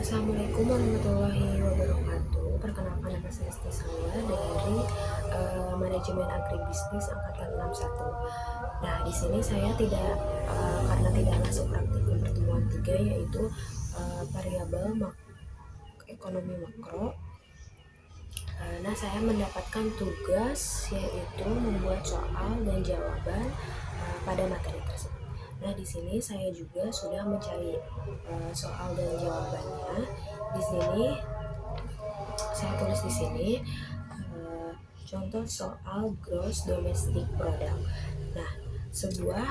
Assalamualaikum warahmatullahi wabarakatuh. Perkenalkan, nama saya Stisala dari Manajemen Agribisnis angkatan 61. Nah, di sini saya tidak karena tidak masuk praktikum pertemuan 3, yaitu variabel ekonomi makro. Nah, saya mendapatkan tugas yaitu membuat soal dan jawaban pada materi tersebut. Nah, di sini saya juga sudah mencari soal dan jawabannya. Di sini saya tulis di sini contoh soal gross domestic product. Nah, sebuah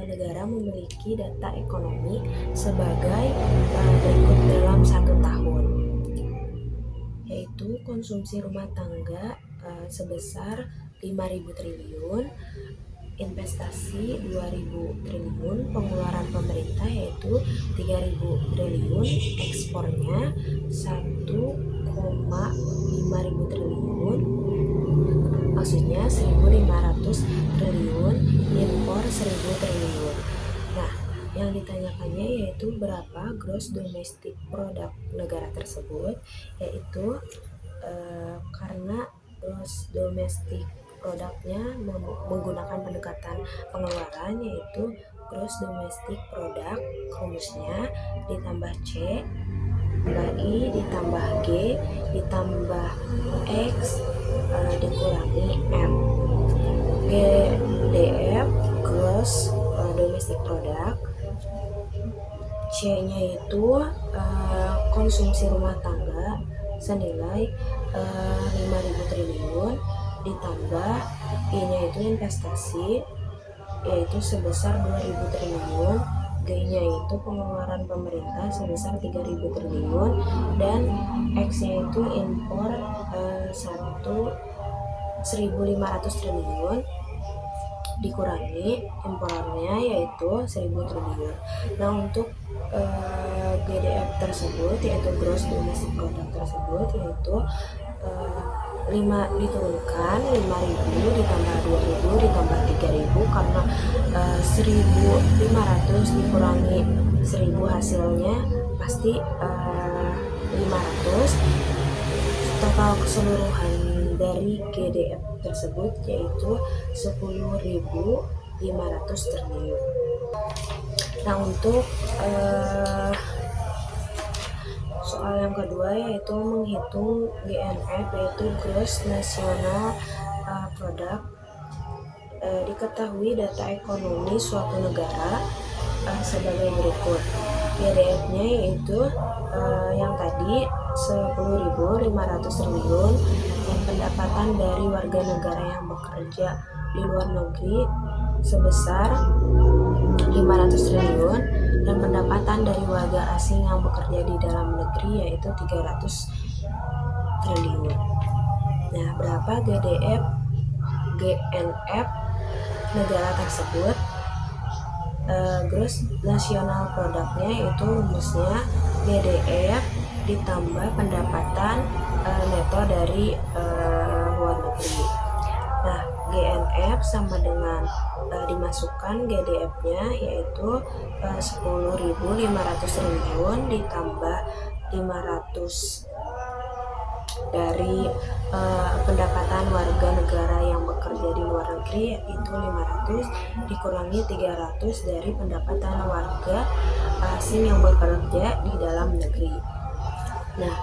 negara memiliki data ekonomi sebagai berikut dalam 1 tahun, yaitu konsumsi rumah tangga sebesar 5.000 triliun, investasi 2.000 triliun, pengeluaran pemerintah yaitu 3.000 triliun, ekspornya 1,5 triliun, maksudnya 1.500 triliun, impor 1.000 triliun. Nah, yang ditanyakannya yaitu berapa gross domestic product negara tersebut, yaitu karena gross domestic produknya menggunakan pendekatan pengeluaran, yaitu gross domestic product rumusnya ditambah C ditambah I ditambah G ditambah X dikurangi M. GDF gross domestic product, C-nya itu konsumsi rumah tangga senilai 5.000 triliun, ditambah I-nya itu investasi yaitu sebesar 2.000 triliun, G-nya itu pengeluaran pemerintah sebesar 3.000 triliun, dan X-nya itu impor 1.500 triliun dikurangi impornya yaitu 1.000 triliun. Nah, untuk GDF tersebut, yaitu gross domestic product tersebut, yaitu 5 diturunkan 5.000 ditambah 2.000 ditambah 3.000, karena 1.500 dikurangi 1.000 hasilnya pasti 500. Total keseluruhan dari GDF tersebut yaitu 10.500 triliun. Nah, untuk soal yang kedua yaitu menghitung GNF, yaitu gross national product. Diketahui data ekonomi suatu negara sebagai berikut. GDF-nya yaitu yang tadi 10.500 triliun, dan pendapatan dari warga negara yang bekerja di luar negeri sebesar 500 triliun, dan pendapatan dari warga asing yang bekerja di dalam negeri yaitu 300 triliun. Nah, berapa GNF negara tersebut? Gross national product-nya itu rumusnya GDF ditambah pendapatan neto dari luar negeri. Nah, GNF sama dengan dimasukkan GDF-nya yaitu 10.500 triliun ditambah 500 dari pendapatan warga negara yang bekerja di luar negeri, yaitu 500 dikurangi 300 dari pendapatan warga asing yang bekerja di dalam negeri. Nah,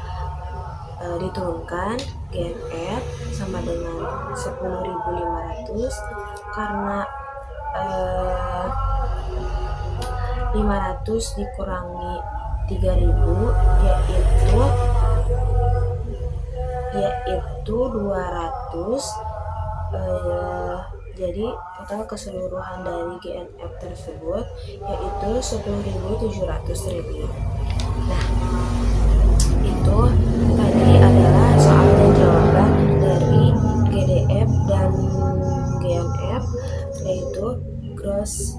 diturunkan GNF sama dengan 10.500, karena 500 dikurangi 3.000 yaitu 200. Jadi total keseluruhan dari GNF tersebut yaitu 10.700 triliun. Nah, itu tadi adalah soal dan jawaban dari GDF dan GNF, yaitu gross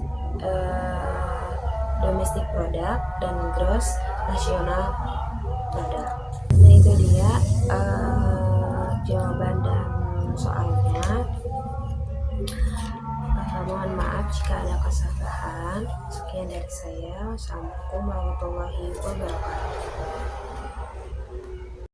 domestic product dan gross national product. Nah, itu dia jawaban dan soalnya. Mohon maaf jika ada kesalahan. Sekian dari saya. Wassalamualaikum warahmatullahi wabarakatuh.